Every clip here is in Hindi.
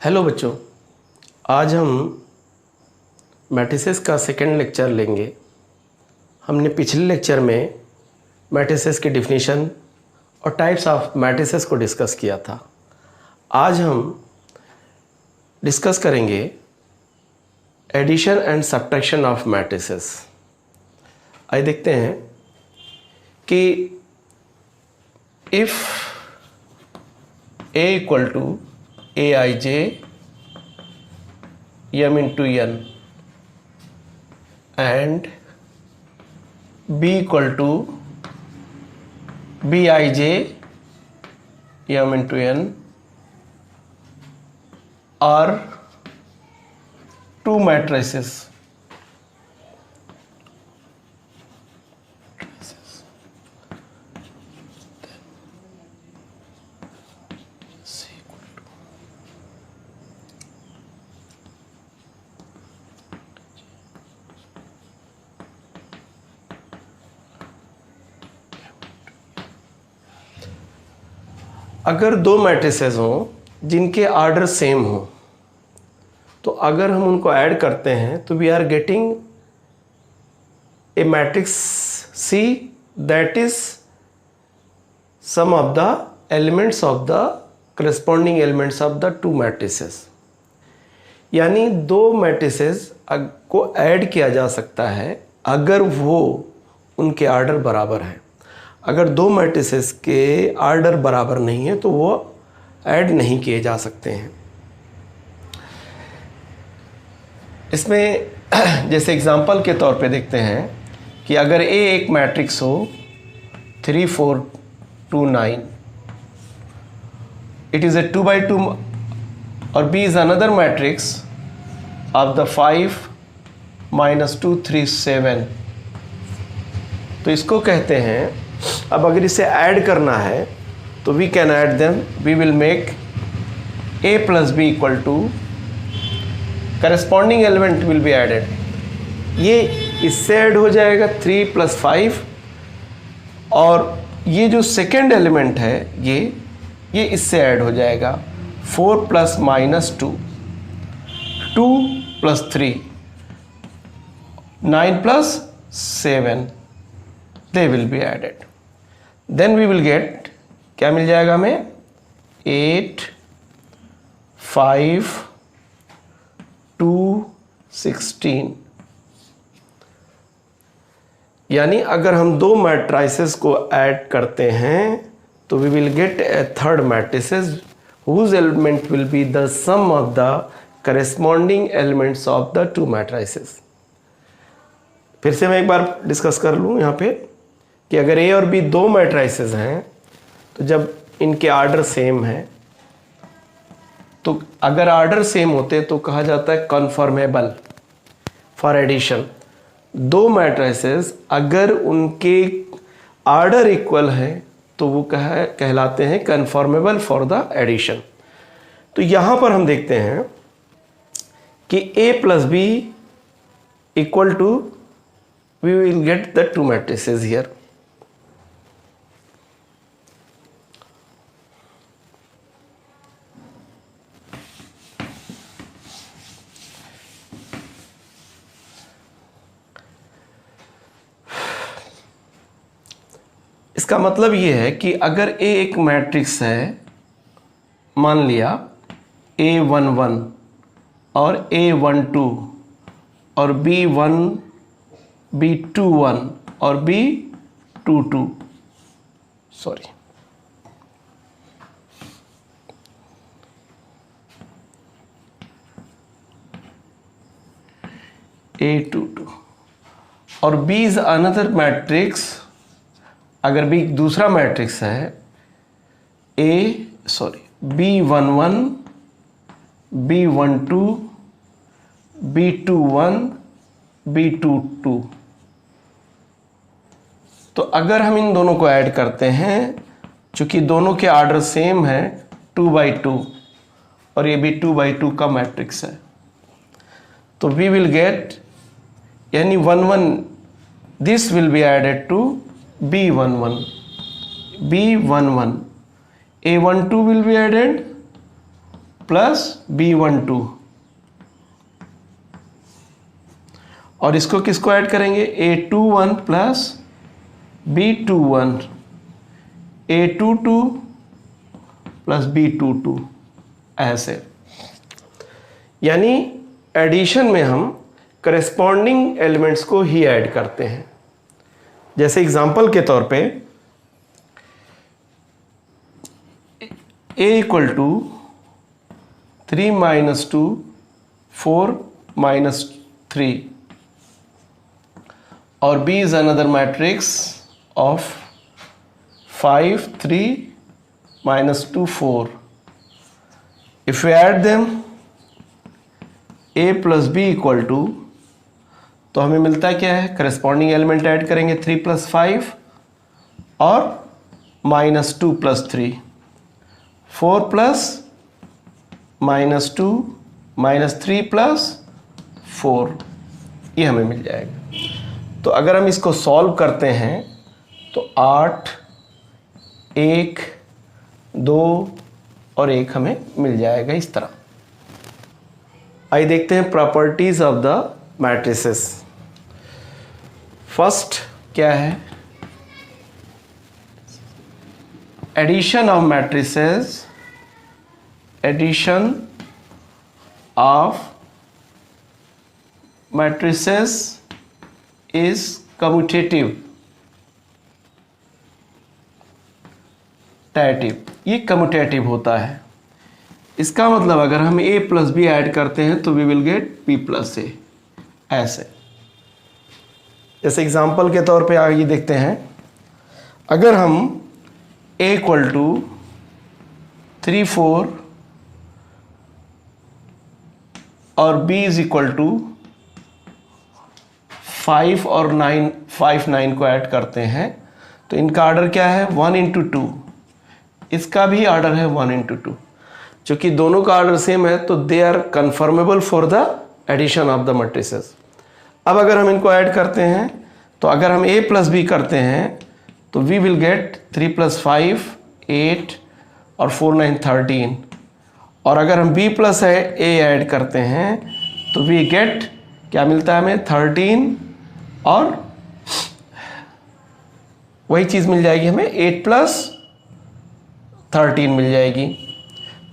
हेलो बच्चों, आज हम मैट्रिसेस का सेकंड लेक्चर लेंगे। हमने पिछले लेक्चर में मैट्रिसेस की डिफिनीशन और टाइप्स ऑफ मैट्रिसेस को डिस्कस किया था। आज हम डिस्कस करेंगे addition and subtraction of matrices. आइए देखते हैं कि if A equal to Aij m into n and B equal to Bij m into n are two matrices. अगर दो मैट्रिसेस हों जिनके आर्डर सेम हो, तो अगर हम उनको ऐड करते हैं तो we are getting a matrix C that is sum of the elements of the corresponding elements of the two matrices. यानी दो मैट्रिसेस को ऐड किया जा सकता है अगर वो उनके आर्डर बराबर है। अगर दो मैट्रिसेस के आर्डर बराबर नहीं है तो वो ऐड नहीं किए जा सकते हैं। इसमें जैसे एग्जांपल के तौर पे देखते हैं कि अगर A एक मैट्रिक्स हो 3 4 2 9, इट इज़ ए 2 by 2 और B is another matrix of the 5 -2 3 7, तो इसको कहते हैं। अब अगर इसे ऐड करना है तो we can add them, we will make A plus B equal to corresponding element will be added. ये इससे ऐड हो जाएगा 3 + 5, और ये जो सेकेंड एलिमेंट है ये इससे ऐड हो जाएगा 4 + -2, 2 + 3, 9 + 7, they will be added. Then we will get, क्या मिल जाएगा हमें, 8 5 2 16। यानी अगर हम दो मैट्रिसेस को ऐड करते हैं तो we will get a third matrices whose element will be the sum of the corresponding elements of the two matrices. फिर से मैं एक बार डिस्कस कर लूँ यहाँ पे कि अगर A और B दो मैट्रिसेस हैं तो जब इनके आर्डर सेम है, तो अगर आर्डर सेम होते तो कहा जाता है कन्फर्मेबल फॉर एडिशन। दो मैट्रिसेस अगर उनके आर्डर इक्वल है तो वो कहलाते हैं कन्फर्मेबल फॉर द एडिशन। तो यहाँ पर हम देखते हैं कि A + B equal to, we will get the two matrices here. इसका मतलब ये है कि अगर A एक मैट्रिक्स है, मान लिया A11 और A12 और B1 B21 और B22, सॉरी, A22 और B इज अनदर मैट्रिक्स। अगर B दूसरा मैट्रिक्स है B11 B12 B21 B22, तो अगर हम इन दोनों को ऐड करते हैं, चूंकि दोनों के आर्डर सेम है 2 by 2 और ये भी 2 by 2 का मैट्रिक्स है, तो वी विल गेट, यानी 1 1, this will be added to B11, B11, A12 will be added plus B12, और इसको किसको ऐड करेंगे, A21 plus B21, A22 plus B22, ऐसे। यानी एडिशन में हम करेस्पॉन्डिंग एलिमेंट्स को ही ऐड करते हैं। जैसे एग्जांपल के तौर पे A equal to 3 minus 2 4 minus 3 और B is another matrix of 5 3 minus 2 4. If we add them A plus B equal to, तो हमें मिलता क्या है, करस्पॉन्डिंग एलिमेंट ऐड करेंगे 3 प्लस 5 और minus 2 plus 3, 4 plus minus 2 minus 3 plus 4, ये हमें मिल जाएगा। तो अगर हम इसको सॉल्व करते हैं तो 8 1 2 और 1 हमें मिल जाएगा इस तरह। आइए देखते हैं properties of the matrices. First क्या है, addition of matrices, addition of matrices is commutative, ये कम्यूटेटिव होता है। इसका मतलब अगर हम a प्लस बी ऐड करते हैं तो we will get b plus a, ऐसे। जैसे एग्जांपल के तौर पे आगे देखते हैं, अगर हम a इक्वल टू 3 4 और b इज इक्वल टू 5 और 9 5 9 को ऐड करते हैं तो इनका ऑर्डर क्या है, 1 इंटू 2, इसका भी ऑर्डर है 1 इंटू 2। चूंकि दोनों का ऑर्डर सेम है तो they are conformable for the addition of the matrices. अब अगर हम इनको ऐड करते हैं तो अगर हम a प्लस बी करते हैं तो वी विल गेट 3 प्लस 5 8 और 4 9 13, और अगर हम b प्लस a ऐड करते हैं तो वी गेट क्या मिलता है हमें, 13 और वही चीज़ मिल जाएगी हमें 8 प्लस 13 मिल जाएगी।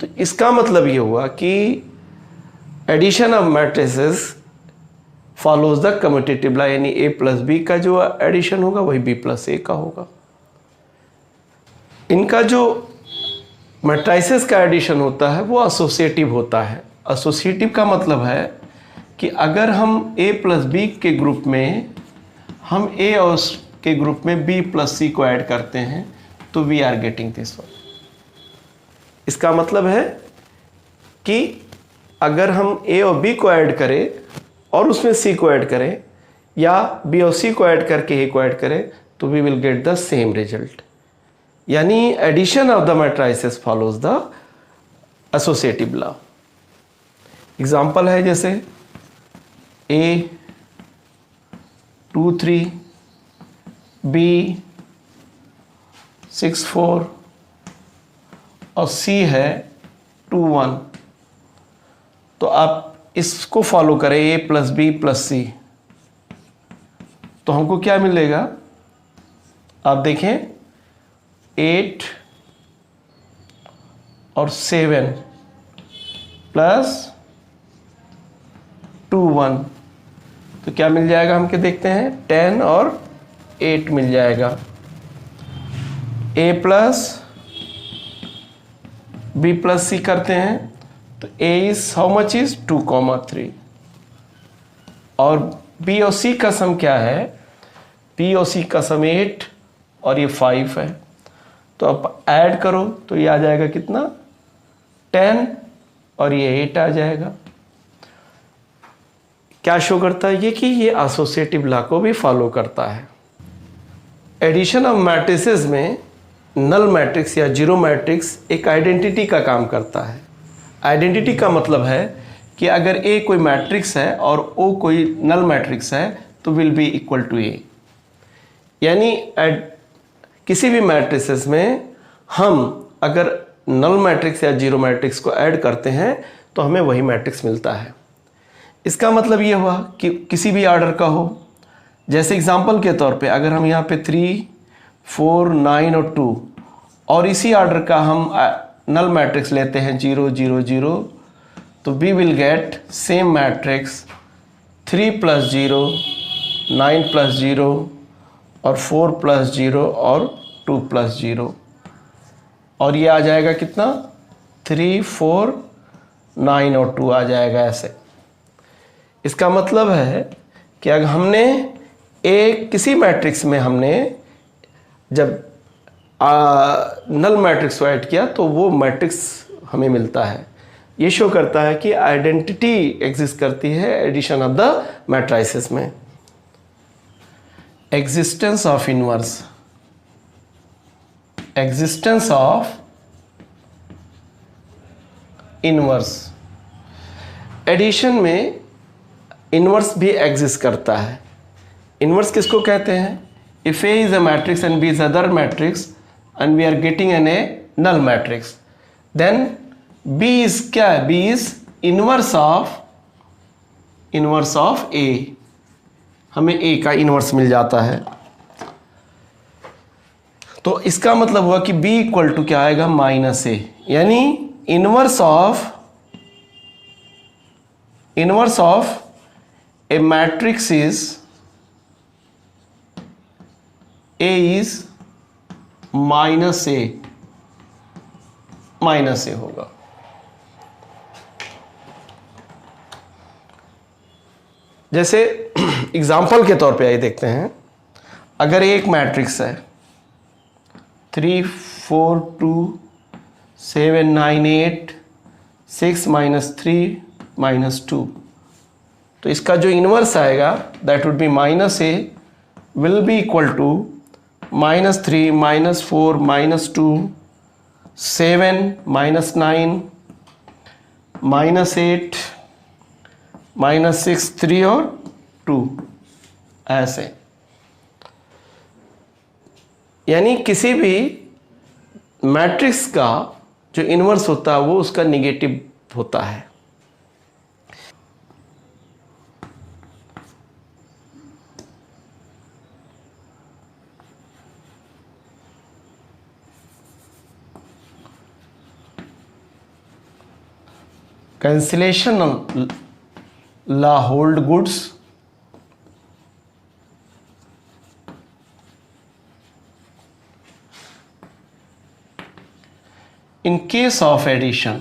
तो इसका मतलब ये हुआ कि addition of matrices follows the commutative law, यानी a प्लस बी का जो एडिशन होगा वही b प्लस ए का होगा। इनका जो मैट्रिसेस का एडिशन होता है वो एसोसिएटिव होता है। एसोसिएटिव का मतलब है कि अगर हम a प्लस बी के ग्रुप में हम a और के ग्रुप में b प्लस सी को ऐड करते हैं तो we are getting this one. इसका मतलब है कि अगर हम a और b को ऐड करें और उसमें c को ऐड करें, या b और c को ऐड करके a को ऐड करें, तो we will get the same result. यानी addition of the matrices follows the associative law. Example है जैसे a 2 3 b 6 4 और C है 2 1, तो आप इसको फॉलो करें a प्लस बी प्लस सी, तो हमको क्या मिलेगा, आप देखें 8 और 7 प्लस 2 1, तो क्या मिल जाएगा, हम क्या देखते हैं 10 और 8 मिल जाएगा। a प्लस b प्लस सी करते हैं तो a is how much is 2 3, और b और c का सम क्या है, b और c का सम 8 और ये 5 है, तो अब ऐड करो तो ये आ जाएगा कितना 10 और ये 8 आ जाएगा। क्या शो करता है ये कि ये एसोसिएटिव लॉ को भी फॉलो करता है। एडिशन ऑफ मैट्रिसेस में नल मैट्रिक्स या जीरो मैट्रिक्स एक आइडेंटिटी का काम करता है। आइडेंटिटी का मतलब है कि अगर A कोई मैट्रिक्स है और O कोई नल मैट्रिक्स है तो will be equal to A। यानी किसी भी मैट्रिसेस में हम अगर नल मैट्रिक्स या जीरो मैट्रिक्स को ऐड करते हैं तो हमें वही मैट्रिक्स मिलता है। इसका मतलब ये हुआ कि किसी भी ऑर्डर का हो, जैसे एग्जांपल के तौर पे अगर हम यहाँ पे 3, 4, 9 और 2 और इसी ऑर्डर का हम नल मैट्रिक्स लेते हैं 0, 0, 0, तो we will get same matrix 3 + 0, 9 + 0 और 4 + 0 और 2 + 0, और ये आ जाएगा कितना 3, 4, 9 और 2 आ जाएगा ऐसे। इसका मतलब है कि अगर हमने एक किसी मैट्रिक्स में हमने जब नल मैट्रिक्स को ऐड किया तो वो मैट्रिक्स हमें मिलता है। ये शो करता है कि आइडेंटिटी एग्जिस्ट करती है एडिशन ऑफ द मैट्राइसेस में। Existence of inverse, existence of inverse, addition में इनवर्स भी एग्जिस्ट करता है। इनवर्स किसको कहते हैं? If A is a matrix and B is other matrix and we are getting an A null matrix, then B is क्या है? B is inverse of A, हमें ए का इनवर्स मिल जाता है। तो इसका मतलब हुआ कि b इक्वल टू क्या आएगा? -a, यानी inverse of A matrix is a is -a होगा। जैसे एग्जाम्पल के तौर पे आइए देखते हैं, अगर एक मैट्रिक्स है 3, 4, 2, 7, 9, 8, 6, -3, -2, तो इसका जो इनवर्स आएगा that would be -a will be equal to -3, -4, -2, 7, -9, -8, -6, 3 और 2 ऐसे। यानी किसी भी मैट्रिक्स का जो इनवर्स होता है वो उसका निगेटिव होता है। Cancellation law hold goods in case of addition।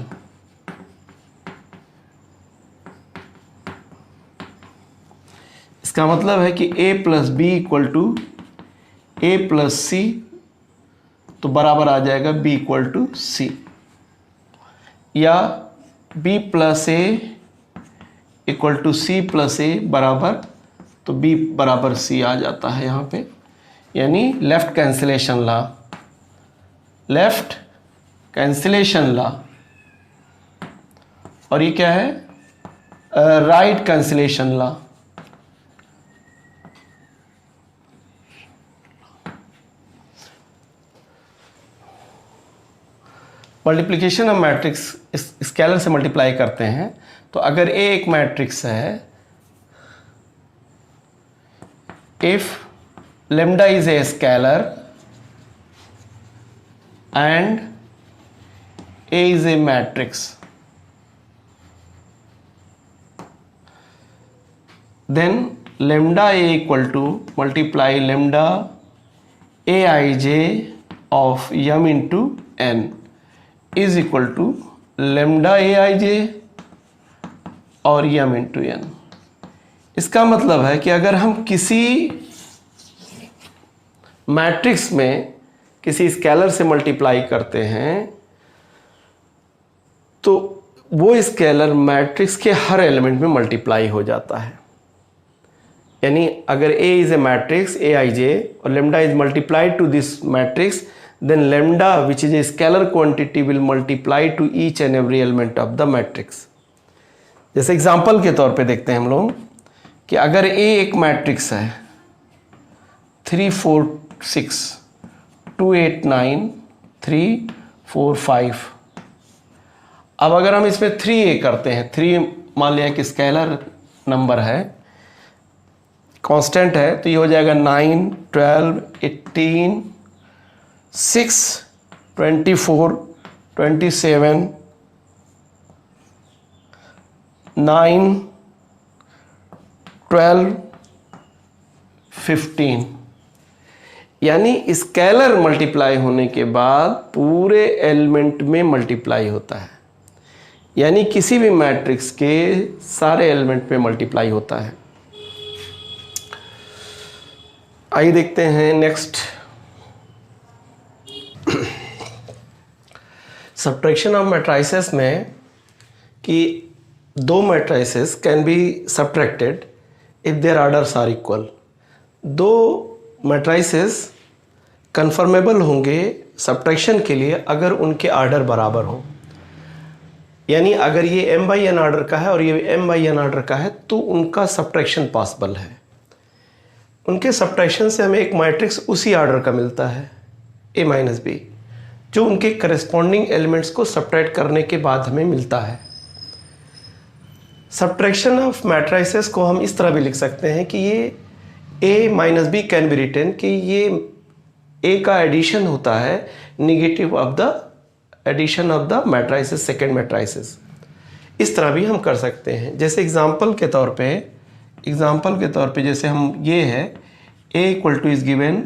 इसका मतलब है कि a + b = a + c, तो बराबर आ जाएगा b = c, या b + a = c + a बराबर, तो b बराबर c आ जाता है यहाँ पे, यानी लेफ्ट कैंसिलेशन लॉ, और ये क्या है? Right cancellation law. Multiplication of matrix scalar से मल्टीप्लाई करते हैं, तो अगर ए एक मैट्रिक्स है, if lambda is a scalar and A is a matrix, then lambda A = multiply lambda aij of m into n is equal to lambda aij और m into n। इसका मतलब है कि अगर हम किसी मैट्रिक्स में किसी स्केलर से मल्टीप्लाई करते हैं तो वो स्केलर मैट्रिक्स के हर एलिमेंट में मल्टीप्लाई हो जाता है। यानी अगर A is a matrix aij और lambda is multiplied to this matrix, then lambda which is a scalar quantity will multiply to each and every element of the matrix. जैसे एग्जांपल के तौर पे देखते हैं हम लोग कि अगर A एक मैट्रिक्स है 3, 4, 6, 2, 8, 9, 3, 4, 5 अब अगर हम इसमें 3a करते हैं, 3 मान लिया कि स्केलर नंबर है, कांस्टेंट है, तो ये हो जाएगा 9, 12, 18, 6, 24, 27, 9, 12, 15। यानी स्केलर मल्टीप्लाई होने के बाद पूरे एलिमेंट में मल्टीप्लाई होता है, यानी किसी भी मैट्रिक्स के सारे एलिमेंट में मल्टीप्लाई होता है। आइए देखते हैं नेक्स्ट, सब्ट्रैक्शन ऑफ मैट्रिसेस में कि दो matrices can be subtracted if their orders are equal. दो मैट्रिसेस कन्फर्मेबल होंगे सब्ट्रैक्शन के लिए अगर उनके ऑर्डर बराबर हो, यानी अगर ये m/n ऑर्डर का है और ये m/n ऑर्डर का है तो उनका सब्ट्रैक्शन पॉसिबल है। उनके सब्ट्रैक्शन से हमें एक मैट्रिक्स उसी ऑर्डर का मिलता है a-b, जो उनके करस्पॉन्डिंग एलिमेंट्स को सब्ट्रैक्ट करने के बाद हमें मिलता है। सब्ट्रैक्शन ऑफ मैट्रिसेस को हम इस तरह भी लिख सकते हैं कि ये a-b कैन बी रिटन कि ये a का एडिशन होता है negative of the addition of the matrices, second matrices. इस तरह भी हम कर सकते हैं। जैसे एग्जांपल के तौर पे जैसे हम ये है a is given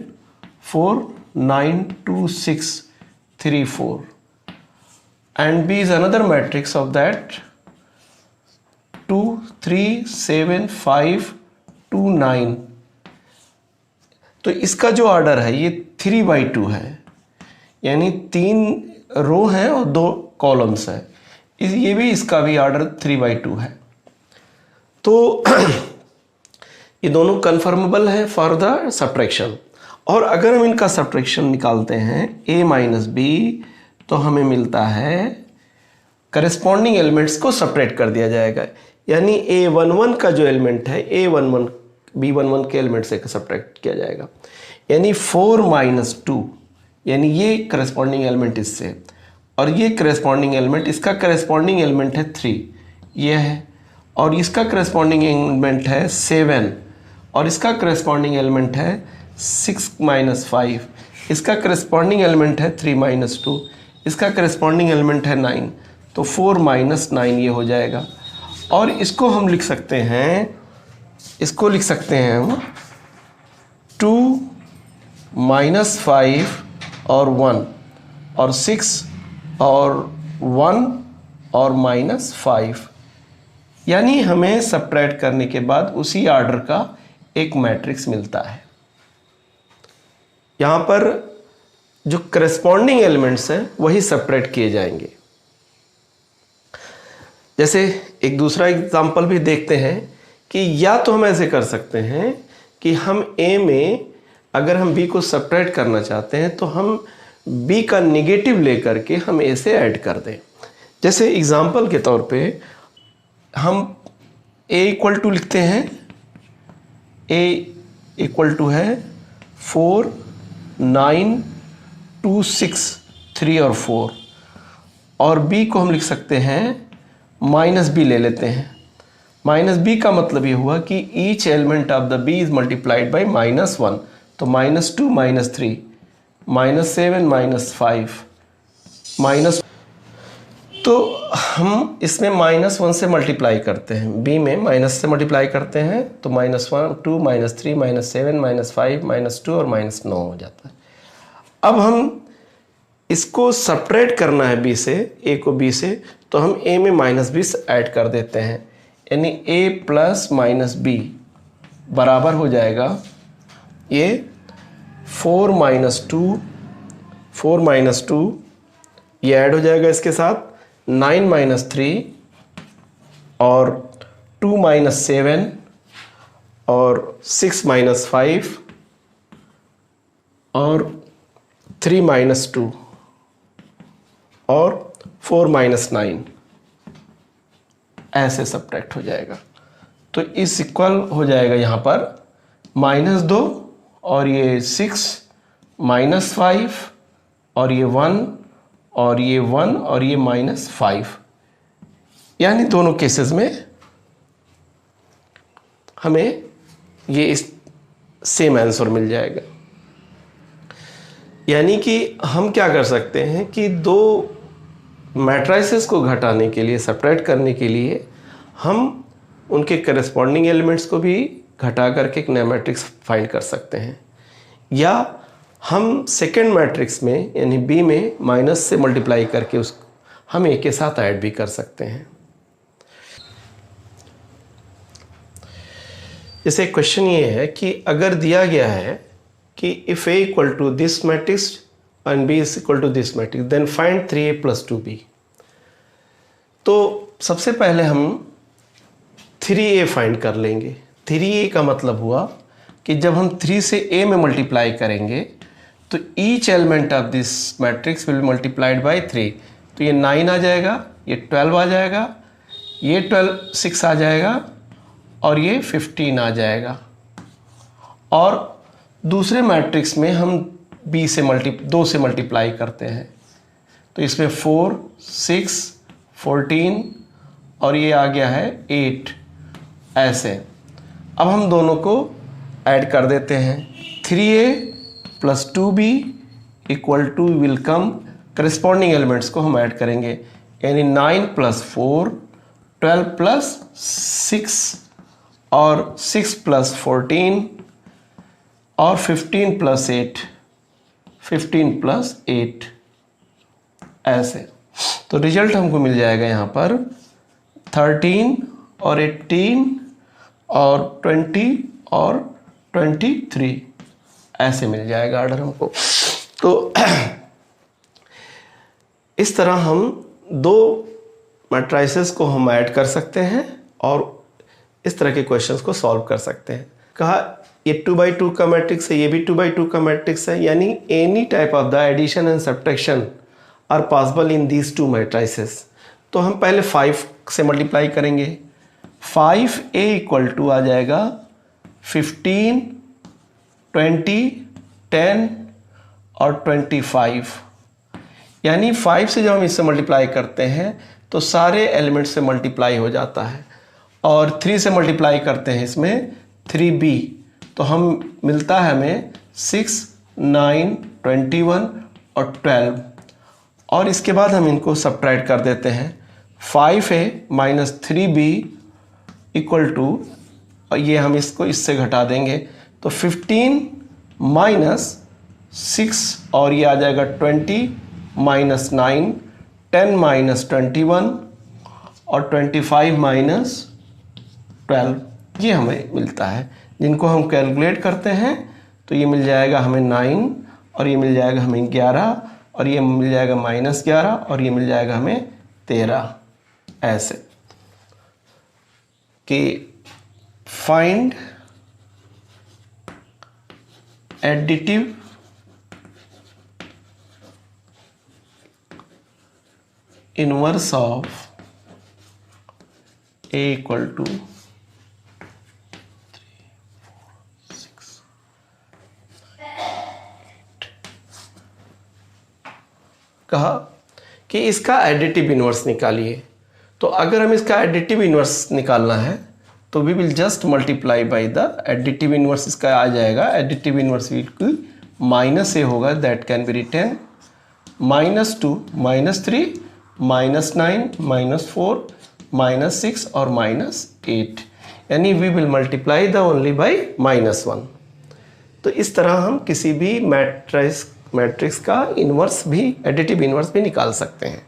4, 9, 2, 6, 3, 4 and b is another matrix of that 2, 3, 7, 5, 2, 9। तो इसका जो ऑर्डर है ये 3/2 है, यानी 3 रो हैं और 2 कॉलम्स हैं। ये भी इसका भी ऑर्डर 3/2 है। तो ये दोनों कन्फर्मेबल है फॉर द सब्ट्रैक्शन। और अगर हम इनका सब्ट्रैक्शन निकालते हैं a-b तो हमें मिलता है करस्पॉन्डिंग एलिमेंट्स को सब्ट्रैक्ट कर दिया जाएगा, यानी a11 का जो एलिमेंट है a11 b11 के एलिमेंट से सब्ट्रैक्ट किया जाएगा, यानी 4 - 2, यानी ये करस्पॉन्डिंग एलिमेंट इससे और ये करस्पॉन्डिंग एलिमेंट, इसका करस्पॉन्डिंग एलिमेंट है 3 ये है, और इसका करस्पॉन्डिंग एलिमेंट है 7 और इसका करस्पॉन्डिंग एलिमेंट है 6 - 5, इसका करस्पॉन्डिंग एलिमेंट है 3 - 2, इसका करस्पॉन्डिंग एलिमेंट है 9, तो 4 - 9 ये हो जाएगा। और इसको हम लिख सकते हैं, हम 2 - 5 और 1 और 6 और 1 और -5, यानी हमें सब्ट्रैक्ट करने के बाद उसी ऑर्डर का एक मैट्रिक्स मिलता है। यहाँ पर जो करस्पॉन्डिंग एलिमेंट्स हैं वही सब्ट्रैक्ट किए जाएंगे। जैसे एक दूसरा एग्जांपल भी देखते हैं कि या तो हम ऐसे कर सकते हैं कि हम a में अगर हम b को सब्ट्रैक्ट करना चाहते हैं तो हम b का नेगेटिव लेकर के हम a से ऐड कर दें। जैसे एग्जांपल के तौर पे हम a = लिखते हैं, a = है 4, 9, 2, 6, 3 और 4, और b को हम लिख सकते हैं -b ले लेते हैं। -b का मतलब ये हुआ कि each element of the b is multiplied by -1, तो -2, -3, -7, -5 तो हम इसमें -1 से मल्टीप्लाई करते हैं, b में माइनस से मल्टीप्लाई करते हैं तो -1, 2, -3, -7, -5, -2 और -9 हो जाता है। अब हम इसको सब्ट्रैक्ट करना है b से, a को b से, तो हम a में -b ऐड कर देते हैं, यानी a + -b बराबर हो जाएगा ये 4 - 2 ये ऐड हो जाएगा इसके साथ 9 - 3 और 2 - 7 और 6 - 5 और 3 - 2 और 4 - 9 ऐसे सब्ट्रैक्ट हो जाएगा। तो इस इक्वल हो जाएगा यहाँ पर -2 और ये 6 -5 और ये 1 और ये 1 और ये -5, यानी दोनों केसेस में हमें ये इस सेम आंसर मिल जाएगा। यानी कि हम क्या कर सकते हैं कि दो मैट्राइसेस को घटाने के लिए, सेपरेट करने के लिए, हम उनके करस्पॉन्डिंग एलिमेंट्स को भी घटा करके एक नया मैट्रिक्स फाइंड कर सकते हैं, या हम सेकेंड मैट्रिक्स में यानी बी में माइनस से मल्टीप्लाई करके उस हम ए के साथ ऐड भी कर सकते हैं। जैसे क्वेश्चन ये है कि अगर दिया गया है कि if A equal to this matrix and B is equal to this matrix then find 3a + 2b। तो सबसे पहले हम 3a फाइंड कर लेंगे। 3a का मतलब हुआ कि जब हम 3 से a में मल्टीप्लाई करेंगे तो each element of this matrix will multiplied by 3। तो ये 9 आ जाएगा, ये 12 आ जाएगा, ये 6 आ जाएगा और ये 15 आ जाएगा। और दूसरे मैट्रिक्स में हम b से 2 से मल्टीप्लाई करते हैं तो इसमें 4, 6, 14 और ये आ गया है 8 ऐसे। अब हम दोनों को ऐड कर देते हैं। 3a + 2b = will come, corresponding elements को हम ऐड करेंगे, यानी 9 + 4, 12 + 6 और 6 + 14 और 15 + 8, 15 + 8 ऐसे। तो रिजल्ट हमको मिल जाएगा यहाँ पर 13 और 18 और 20 और 23 ऐसे मिल जाएगा ऑर्डर हमको। तो इस तरह हम दो मैट्राइसेस को हम ऐड कर सकते हैं और इस तरह के क्वेश्चंस को सॉल्व कर सकते हैं। कहा ये 2x2 का मैट्रिक्स है, ये भी 2x2 का मैट्रिक्स है, यानी any type of the addition and subtraction are possible in these two matrices. तो हम पहले 5 से मल्टीप्लाई करेंगे। 5a = आ जाएगा 15, 20, 10 और 25। यानी 5 से जब हम इससे मल्टीप्लाई करते हैं तो सारे एलिमेंट से मल्टीप्लाई हो जाता है, और 3 से मल्टीप्लाई करते हैं इसमें 3b तो हम मिलता है हमें 6, 9, 21 और 12। और इसके बाद हम इनको सब्ट्रैक्ट कर देते हैं। 5a - 3b = ये हम इसको इससे घटा देंगे तो 15 - 6 और ये आ जाएगा 20 - 9, 10 - 21 और 25 - 12 ये हमें मिलता है। जिनको हम कैलकुलेट करते हैं तो ये मिल जाएगा हमें 9 और ये मिल जाएगा हमें 11 और ये मिल जाएगा -11 और ये मिल जाएगा हमें 13 ऐसे। कि find additive inverse of a = 3, 4, 6, 8। कहा कि इसका एडिटिव इनवर्स निकालिए। तो अगर हम इसका एडिटिव इनवर्स निकालना है तो we will just multiply by the additive inverse. इसका आ जाएगा एडिटिव इनवर्स -a होगा, दैट कैन बी रिटन -2, -3, -9, -4, -6 और -8, यानी we will multiply the only by -1। तो इस तरह हम किसी भी मैट्रिक्स का इनवर्स भी, एडिटिव इनवर्स भी निकाल सकते हैं।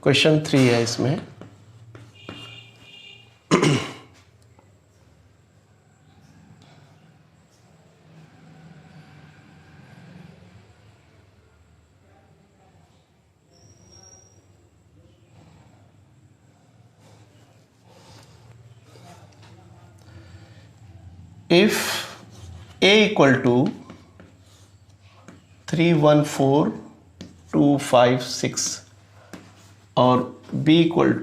क्वेश्चन 3 है इसमें। If a = 3, 1, 4, 2, 5, 6 और b =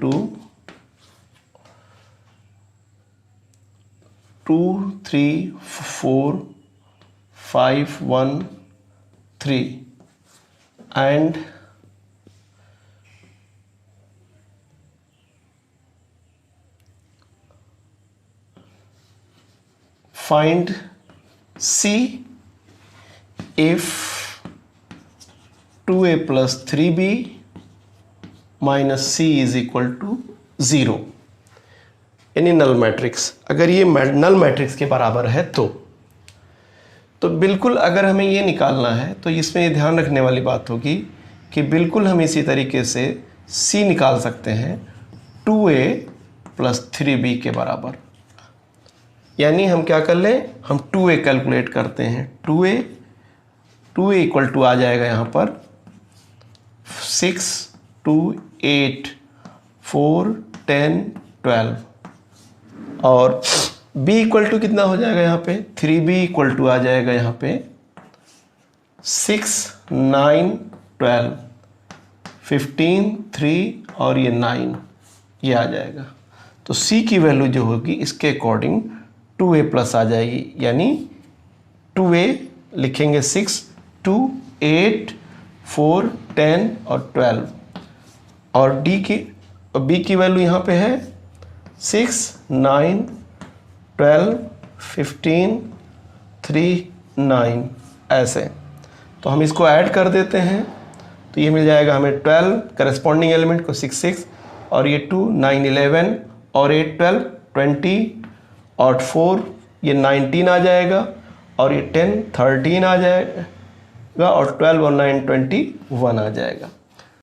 2, 3, 4, 5, 1, 3 and find C if 2a plus 3b minus C is equal to 0, यानी नल मैट्रिक्स। अगर ये नल मैट्रिक्स के बराबर है तो बिल्कुल अगर हमें ये निकालना है तो इसमें ये ध्यान रखने वाली बात होगी कि बिल्कुल हम इसी तरीके से C निकाल सकते हैं 2a प्लस 3b के बराबर। यानी हम क्या कर लें, हम 2a कैलकुलेट करते हैं। 2a इक्वल टू आ जाएगा यहाँ पर 6, 2, 8, 4, 10, 12 और b इक्वल टू कितना हो जाएगा यहाँ पे 3b इक्वल टू आ जाएगा यहाँ पे 6, 9, 12, 15, 3 और ये 9 ये आ जाएगा। तो c की वैल्यू जो होगी इसके अकॉर्डिंग 2a प्लस आ जाएगी, यानी 2a लिखेंगे 6, 2, 8, 4, 10 और 12 और b की वैल्यू यहाँ पे है 6, 9, 12, 15, 3, 9 ऐसे। तो हम इसको ऐड कर देते हैं तो ये मिल जाएगा हमें 12 करस्पॉन्डिंग एलिमेंट को 6, 6 और ये 2, 9, 11 और 8, 12, 20 और 4 ये 19 आ जाएगा और ये 10, 13 आ जाएगा और 12 और 9, 21 आ जाएगा।